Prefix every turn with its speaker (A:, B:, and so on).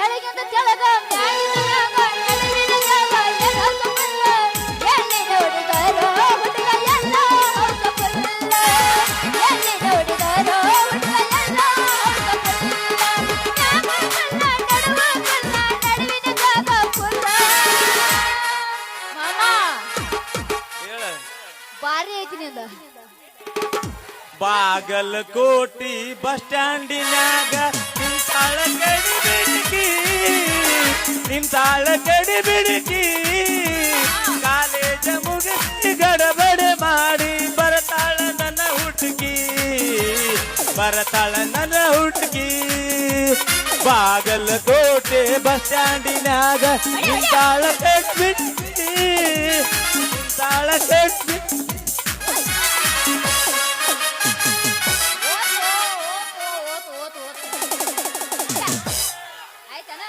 A: ಕೆಳಗಿಂದ ಕೆಳಗ ಮ್ಯಾಲಿಂದ ಮ್ಯಾಗ ನಡುವಿನ ಜಾಗ ಎಲ್ಲ ತಪ್ಪಲ್ಲ ಎಲ್ಲಿ ನೋಡಿದಾರೋ ಹುಡುಗ ಎಲ್ಲ ಹೌದ ಪುಲ್ಲ ಎಲ್ಲಿ ನೋಡಿದಾರೋ ಹುಡುಗ ಎಲ್ಲ ಹೌದ ಪುಲ್ಲ ನಡುವಿನ ಜಾಗ ಪುಲ್ಲ ಮಾಮ ಬಾರಿ ಐತಿ ನಿಂದ
B: ಬಾಗಲಕೋಟಿ ಬಸ್ ಸ್ಟ್ಯಾಂಡಿನಾಗ ನಿಂತಾಳ ಕಡಿ ಬಿಡುಕಿ ನಿಂತಾಳ ಕಡಿ ಬಿಡುಕಿ ಕಾಲೇಜ ಮುಗಿಸಿ ಗಡಬಡ ಮಾಡಿ ಬರ್ತಾಳ ನನ್ನ ಹುಡುಗಿ ಬರ್ತಾಳ ನನ್ನ ಹುಡುಗಿ ಬಾಗಲಕೋಟೆ ಬಸ್ ಸ್ಟ್ಯಾಂಡಿನಾಗ ನಿಂತಾಳ ಕಡಿ ಬಿಡುಕಿ ನಿಂತಾಳ ಕಡಿ ಬಿಡುಕಿ
A: ಆಯ್ತಾನ